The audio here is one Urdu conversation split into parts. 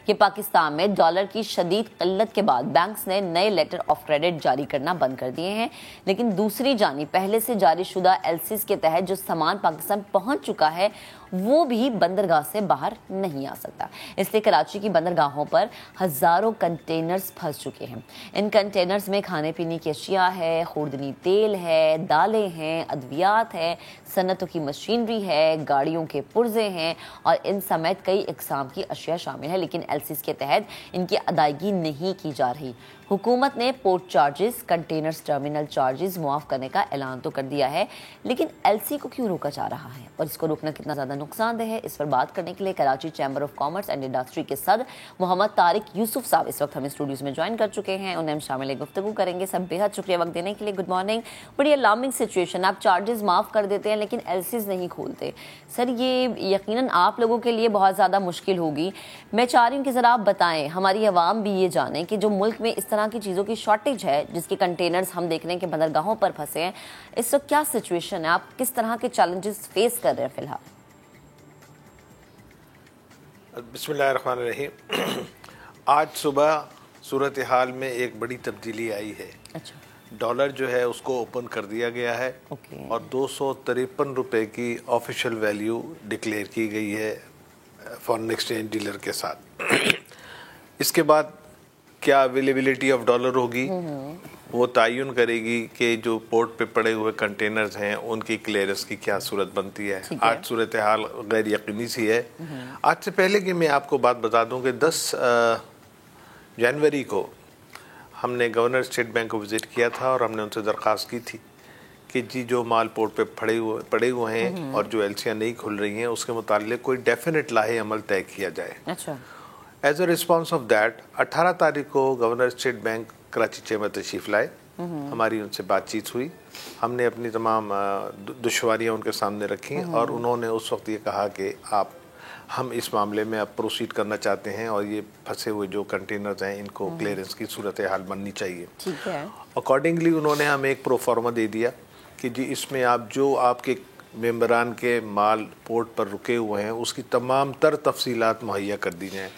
کہ پاکستان میں ڈالر کی شدید قلت کے بعد بینکس نے نئے لیٹر آف کریڈٹ جاری کرنا بند کر دیے ہیں، لیکن دوسری جانب پہلے سے جاری شدہ ایلسیز کے تحت جو سامان پاکستان پہنچ چکا ہے وہ بھی بندرگاہ سے باہر نہیں آ سکتا۔ اس لیے کراچی کی بندرگاہوں پر ہزاروں کنٹینرز پھنس چکے ہیں۔ ان کنٹینرز میں کھانے پینے کی اشیاء ہے، خوردنی تیل ہے، دالیں ہیں، ادویات ہے، صنعتوں کی مشینری ہے، گاڑیوں کے پرزے ہیں اور ان سمیت کئی اقسام کی اشیاء شامل ہیں، لیکن ایلسیز کے تحت ان کی ادائیگی نہیں کی جا رہی۔ حکومت نے port charges, containers terminal charges معاف کرنے کا اعلان تو کر دیا ہے، لیکن ایل سی کو کیوں روکا جا رہا ہے اور اس کو روکنا کتنا زیادہ نقصان دہ ہے، اس پر بات کرنے کے لیے Karachi chamber of commerce and industry کے صدر محمد طارق یوسف صاحب اس وقت ہمیں اسٹوڈیوز میں جوائن کر چکے ہیں، انہیں ہم شامل گفتگو کریں گے۔ سب بہت شکریہ وقت دینے کے لیے، گڈ مارننگ۔ بڑی الارمنگ سچویشن، آپ چارجز معاف کر دیتے ہیں لیکن ایل سیز نہیں کھولتے، سر یہ یقیناً آپ لوگوں کے لیے بہت زیادہ مشکل ہوگی۔ میں چاہ رہی ہوں کہ ذرا آپ بتائیں، ہماری عوام بھی یہ جانیں کہ جو ملک میں اس طرح کی چیزوں کی شارٹیج ہے، جس کے کنٹینرز ہم دیکھ رہے ہیں کہ بندرگاہوں پر پھنسے ہیں، اس وقت کیا سچویشن ہے، آپ کس طرح کے چیلنجز فیس کر رہے ہیں فی الحال؟ بسم اللہ الرحمن الرحیم۔ آج صبح صورتحال میں ایک بڑی تبدیلی آئی ہے۔ اچھا، ڈالر جو ہے اس کو اوپن کر دیا گیا ہے اور 253 روپے کی آفیشیل ویلیو ڈکلیئر کی گئی ہے فارن ایکسچینج ڈیلر کے ساتھ۔ اس کے بعد کیا اویلیبلٹی آف ڈالر ہوگی وہ تعین کرے گی کہ جو پورٹ پہ پڑے ہوئے کنٹینرز ہیں ان کی کلیئرنس کی کیا صورت بنتی ہے۔ آج صورتحال غیر یقینی سی ہے۔ آج سے پہلے کہ میں آپ کو بات بتا دوں کہ 10 جنوری کو ہم نے گورنر اسٹیٹ بینک کو وزٹ کیا تھا اور ہم نے ان سے درخواست کی تھی کہ جی جو مال پورٹ پہ پڑے ہوئے ہیں اور جو ایلسیاں نہیں کھل رہی ہیں اس کے متعلق کوئی ڈیفینٹ لاہے عمل طے کیا جائے۔ اچھا، as a response of that 18 تاریخ کو governor state bank Karachi chamber تشریف لائے، ہماری ان سے بات چیت ہوئی، ہم نے اپنی تمام دشواریاں ان کے سامنے رکھیں اور انہوں نے اس وقت یہ کہا کہ ہم اس معاملے میں اب پروسیڈ کرنا چاہتے ہیں اور یہ پھنسے ہوئے جو کنٹینرز ہیں ان کو کلیئرنس کی صورتحال بننی چاہیے۔ ٹھیک ہے، اکارڈنگلی انہوں نے ہمیں ایک پروفارما دے دیا کہ جی اس میں آپ کے ممبران کے مال پورٹ پر رکے ہوئے ہیں اس کی تمام تر تفصیلات مہیا کر دی جائیں،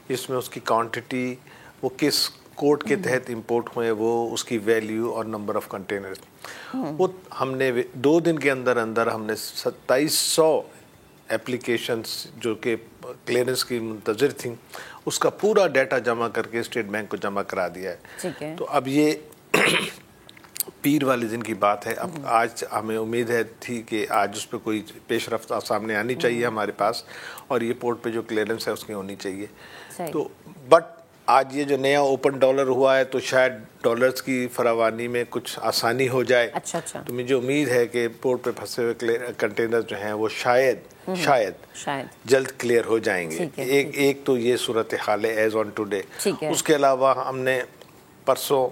جس میں اس کی کوانٹٹی، وہ کس کوڈ کے تحت امپورٹ ہوئے، وہ اس کی ویلیو اور نمبر آف کنٹینرز۔ وہ ہم نے 2 دن کے اندر ہم نے 2700 اپلیکیشنز جو کہ کلیئرنس کی منتظر تھیں اس کا پورا ڈیٹا جمع کر کے اسٹیٹ بینک کو جمع کرا دیا ہے۔ تو اب یہ پیر والے دن کی بات ہے۔ اب آج ہمیں امید تھی کہ آج اس پہ کوئی پیش رفت سامنے آنی چاہیے ہمارے پاس اور یہ پورٹ پہ جو کلیئرنس ہے اس کی ہونی چاہیے۔ تو بٹ آج یہ جو نیا اوپن ڈالر ہوا ہے تو شاید ڈالرز کی فراوانی میں کچھ آسانی ہو جائے۔ اچھا، تو مجھے امید ہے کہ پورٹ پہ پھنسے ہوئے کنٹینرز جو ہیں وہ شاید جلد کلیئر ہو جائیں گے۔ ایک تو یہ صورتحال ہے ایز آن ٹوڈے۔ اس کے علاوہ ہم نے پرسوں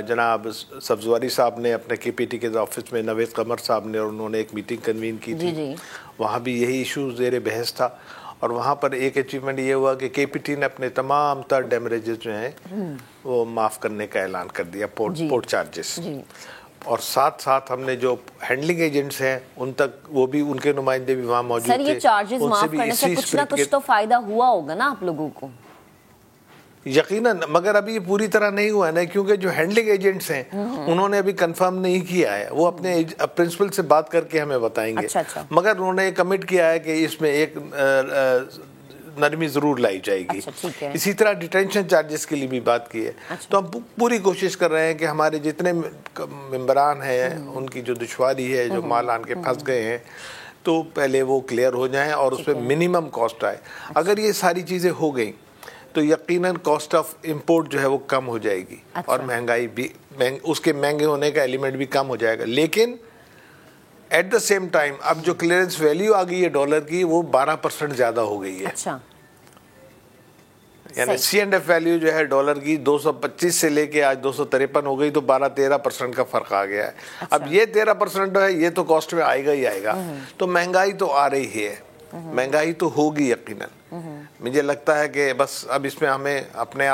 جناب سبزواری صاحب نے اپنے کے پی ٹی کے آفس میں نوید قمر صاحب نے اور انہوں نے ایک میٹنگ کنوین کی تھی، وہاں بھی یہی ایشو زیر بحث تھا اور وہاں پر ایک اچیومنٹ یہ ہوا کہ کے پی ٹی نے اپنے تمام تر ڈیمریجز جو ہیں وہ معاف کرنے کا اعلان کر دیا، پورٹ چارجز، اور ساتھ ہم نے جو ہینڈلنگ ایجنٹس ہیں ان تک وہ بھی ان کے نمائندے بھی وہاں موجود تھے۔ سر یہ چارجز معاف کرنے سے کچھ نہ کچھ تو فائدہ ہوا ہوگا نا آپ لوگوں کو؟ یقیناً، مگر ابھی یہ پوری طرح نہیں ہوا ہے نا، کیونکہ جو ہینڈلنگ ایجنٹس ہیں انہوں نے ابھی کنفرم نہیں کیا ہے، وہ اپنے پرنسپل سے بات کر کے ہمیں بتائیں گے، مگر انہوں نے کمٹ کیا ہے کہ اس میں ایک نرمی ضرور لائی جائے گی۔ اسی طرح ڈیٹینشن چارجز کے لیے بھی بات کی ہے۔ تو ہم پوری کوشش کر رہے ہیں کہ ہمارے جتنے ممبران ہیں ان کی جو دشواری ہے، جو مال آن کے پھنس گئے ہیں، تو پہلے وہ کلیئر ہو جائیں اور اس پہ منیمم کاسٹ آئے۔ اگر یہ ساری چیزیں ہو گئیں تو یقیناً کاسٹ آف امپورٹ جو ہے وہ کم ہو جائے گی اور مہنگائی بھی، اس کے مہنگے ہونے کا ایلیمنٹ بھی کم ہو جائے گا۔ لیکن ایٹ دا سیم ٹائم اب جو کلیئرنس ویلیو آ گئی ہے ڈالر کی وہ 12% زیادہ ہو گئی ہے۔ یعنی سی اینڈ ایف ویلیو جو ہے ڈالر کی 225 سے لے کے آج 253 ہو گئی، تو 12-13% کا فرق آ گیا ہے۔ اب یہ 13% ہے، یہ تو کاسٹ میں آئے گا ہی آئے گا۔ تو مہنگائی تو آ رہی ہے، مہنگائی تو ہوگی یقیناً۔ مجھے لگتا ہے کہ بس اب اس میں ہمیں اپنے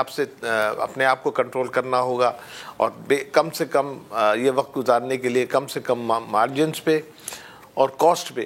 آپ کو کنٹرول کرنا ہوگا اور کم سے کم یہ وقت گزارنے کے لیے کم سے کم مارجنز پہ اور کاسٹ پہ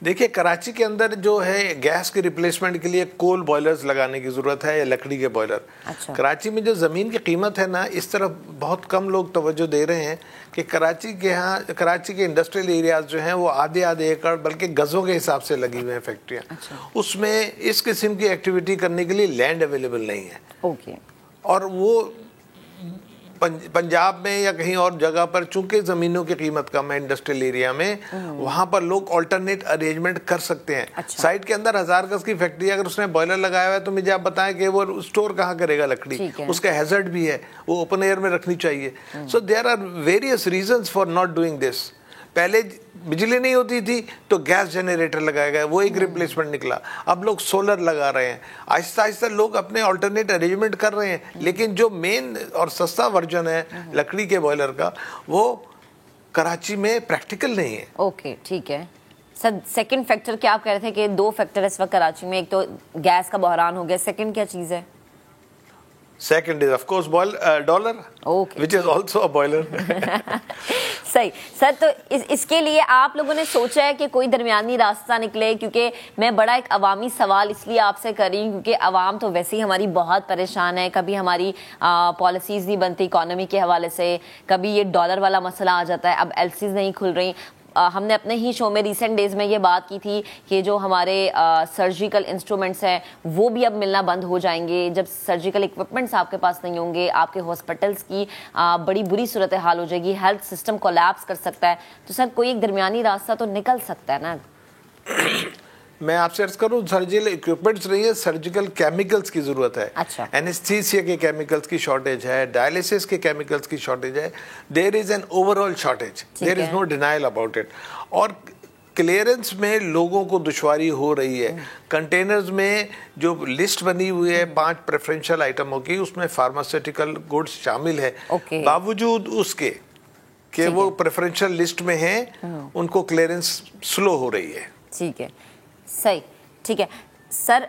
دیکھیے کراچی کے اندر جو ہے گیس کے ریپلیسمنٹ کے لیے کول بوائلرز لگانے کی ضرورت ہے یا لکڑی کے بوائلر. کراچی میں جو زمین کی قیمت ہے نا, اس طرف بہت کم لوگ توجہ دے رہے ہیں کہ کراچی کے انڈسٹریل ایریاز جو ہیں وہ آدھے ایکڑ بلکہ گزوں کے حساب سے لگی ہوئے ہیں فیکٹریاں. اس میں اس قسم کی ایکٹیویٹی کرنے کے لیے لینڈ اویلیبل نہیں ہے. اور وہ پنجاب میں یا کہیں اور جگہ پر چونکہ زمینوں کی قیمت کم ہے انڈسٹریل ایریا میں, وہاں پر لوگ آلٹرنیٹ ارینجمنٹ کر سکتے ہیں. سائٹ کے اندر 1000 گز کی فیکٹری اگر اس نے بوائلر لگایا ہوا ہے تو مجھے آپ بتائیں کہ وہ اسٹور کہاں کرے گا لکڑی, اس کا ہیزرڈ بھی ہے, وہ اوپن ایئر میں رکھنی چاہیے. So there are various reasons for not doing this. پہلے بجلی نہیں ہوتی تھی تو گیس جنریٹر لگایا گیا, وہ ایک ریپلیسمنٹ نکلا. اب لوگ سولر لگا رہے ہیں, آہستہ آہستہ لوگ اپنے آلٹرنیٹ ارینجمنٹ کر رہے ہیں. لیکن جو مین اور سستا ورژن ہے لکڑی کے بوائلر کا, وہ کراچی میں پریکٹیکل نہیں ہے. اوکے ٹھیک ہے سر. سیکنڈ فیکٹر کیا آپ کہہ رہے تھے کہ 2 فیکٹر اس وقت کراچی میں, ایک تو گیس کا بحران ہو گیا, سیکنڈ کیا چیز ہے؟ Second is of course dollar, which is also a boiler. صحیح سر. تو اس کے لیے آپ لوگوں نے سوچا ہے کہ کوئی درمیانی راستہ نکلے؟ کیونکہ میں بڑا ایک عوامی سوال اس لیے آپ سے کر رہی ہوں کیونکہ عوام تو ویسے ہی ہماری بہت پریشان ہے. کبھی ہماری پالیسیز نہیں بنتی اکانومی کے حوالے سے, کبھی یہ ڈالر والا مسئلہ آ جاتا ہے, اب ایلسیز نہیں کھل رہی. ہم نے اپنے ہی شو میں ریسنٹ ڈیز میں یہ بات کی تھی کہ جو ہمارے سرجیکل انسٹرومنٹس ہیں وہ بھی اب ملنا بند ہو جائیں گے. جب سرجیکل اکوپمنٹس آپ کے پاس نہیں ہوں گے, آپ کے ہاسپٹلس کی بڑی بری صورتحال ہو جائے گی, ہیلتھ سسٹم کولیپس کر سکتا ہے. تو سر کوئی ایک درمیانی راستہ تو نکل سکتا ہے نا؟ میں آپ سے عرض کروں, سرجیکل اکوپمنٹس نہیں ہے, سرجیکل کیمیکلز کی ضرورت ہے. اینستھیسیا کے کیمیکلز کی شارٹیج ہے, ڈائلیسس کے کیمیکلز کی شارٹیج ہے. There is an overall shortage, there is no denial about it. اور کلیئرنس میں لوگوں کو دشواری ہو رہی ہے. کنٹینرز میں جو لسٹ بنی ہوئی ہے 5 پریفرنشل آئٹموں کی, اس میں فارماسیوٹیکل گڈس شامل ہے. باوجود اس کے کہ وہ پریفرنشل لسٹ میں ہیں, ان کو کلیئرنس سلو ہو رہی ہے. ٹھیک ہے صحیح, ٹھیک ہے سر.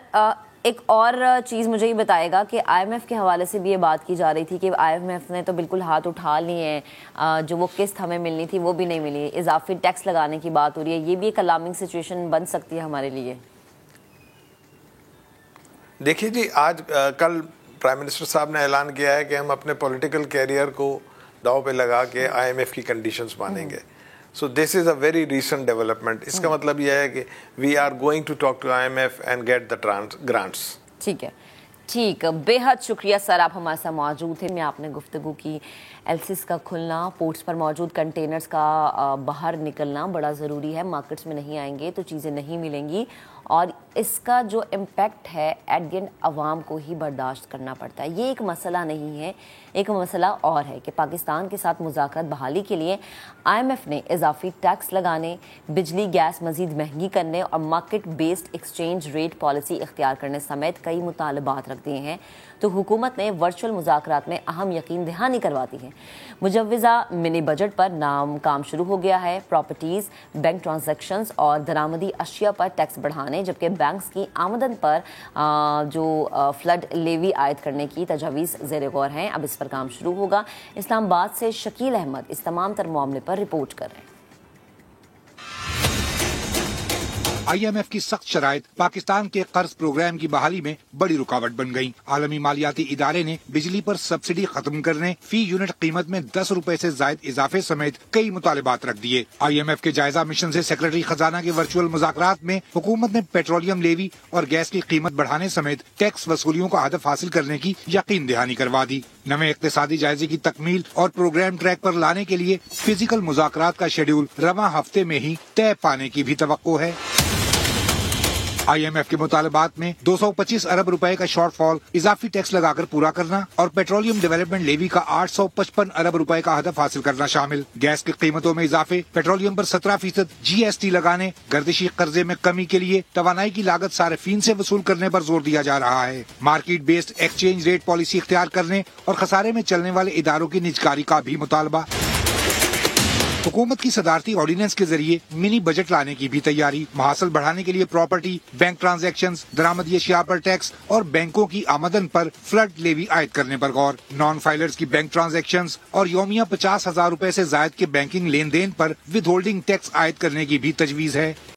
ایک اور چیز مجھے یہ بتائے گا کہ آئی ایم ایف کے حوالے سے بھی یہ بات کی جا رہی تھی کہ آئی ایم ایف نے تو بالکل ہاتھ اٹھا لیے ہیں, جو وہ قسط ہمیں ملنی تھی وہ بھی نہیں ملی, اضافی ٹیکس لگانے کی بات ہو رہی ہے. یہ بھی ایک الارمنگ سچویشن بن سکتی ہے ہمارے لیے. دیکھیے جی, آج کل پرائم منسٹر صاحب نے اعلان کیا ہے کہ ہم اپنے پولیٹیکل کیریئر کو داؤ پہ لگا کے آئی ایم ایف کی کنڈیشنز مانیں گے. So this is a very recent development. اس کا مطلب یہ ہے کہ we are going to talk to IMF and get the grants. ٹھیک ہے ٹھیک, بے حد شکریہ سر, آپ ہمارے ساتھ موجود تھے. میں آپ نے گفتگو کی, ایلسیز کا کھلنا, پورٹس پر موجود کنٹینرز کا باہر نکلنا بڑا ضروری ہے. مارکیٹس میں نہیں آئیں گے تو چیزیں نہیں ملیں گی, اور اس کا جو امپیکٹ ہے ایٹ دی اینڈ عوام کو ہی برداشت کرنا پڑتا ہے. یہ ایک مسئلہ نہیں ہے, ایک مسئلہ اور ہے کہ پاکستان کے ساتھ مذاکرات بحالی کے لیے آئی ایم ایف نے اضافی ٹیکس لگانے, بجلی گیس مزید مہنگی کرنے اور market based exchange rate policy اختیار کرنے سمیت کئی مطالبات رکھ دیے ہیں. تو حکومت نے ورچوئل مذاکرات میں اہم یقین دہانی کروا دی ہے. مجوزہ منی بجٹ پر کام شروع ہو گیا ہے. پراپرٹیز, بینک ٹرانزیکشنز اور درآمدی اشیاء پر ٹیکس بڑھانے, جبکہ بینکس کی آمدن پر جو فلڈ لیوی عائد کرنے کی تجاویز زیر غور ہیں. اب اس پر کام شروع ہوگا. اسلام آباد سے شکیل احمد اس تمام تر معاملے پر رپورٹ کر رہے ہیں. آئی ایم ایف کی سخت شرائط پاکستان کے قرض پروگرام کی بحالی میں بڑی رکاوٹ بن گئی. عالمی مالیاتی ادارے نے بجلی پر سبسڈی ختم کرنے, فی یونٹ قیمت میں 10 روپے سے زائد اضافے سمیت کئی مطالبات رکھ دیے. آئی ایم ایف کے جائزہ مشن سے سیکرٹری خزانہ کے ورچوئل مذاکرات میں حکومت نے پیٹرولیم لیوی اور گیس کی قیمت بڑھانے سمیت ٹیکس وصولیوں کا ہدف حاصل کرنے کی یقین دہانی کروا دی. نئے اقتصادی جائزے کی تکمیل اور پروگرام ٹریک پر لانے کے لیے فزیکل مذاکرات کا شیڈول رواں ہفتے میں ہی طے پانے کی بھی توقع ہے. آئی ایم ایف کے مطالبات میں 225 ارب روپے کا شارٹ فال اضافی ٹیکس لگا کر پورا کرنا اور پیٹرولیم ڈیولپمنٹ لیوی کا 855 ارب روپے کا ہدف حاصل کرنا شامل. گیس کی قیمتوں میں اضافے, پیٹرولیم پر 17% جی ایس ٹی لگانے, گردشی قرضے میں کمی کے لیے توانائی کی لاگت صارفین سے وصول کرنے پر زور دیا جا رہا ہے. Market based exchange rate policy اختیار کرنے اور خسارے میں چلنے والے اداروں کی نجکاری کا بھی مطالبہ. حکومت کی صدارتی آرڈیننس کے ذریعے منی بجٹ لانے کی بھی تیاری. محاصل بڑھانے کے لیے پراپرٹی, بینک ٹرانزیکشنز, درآمدی اشیاء پر ٹیکس اور بینکوں کی آمدن پر فلڈ لیوی عائد کرنے پر غور. نان فائلرز کی بینک ٹرانزیکشنز اور یومیہ 50,000 روپے سے زائد کے بینکنگ لین دین پر ود ہولڈنگ ٹیکس عائد کرنے کی بھی تجویز ہے.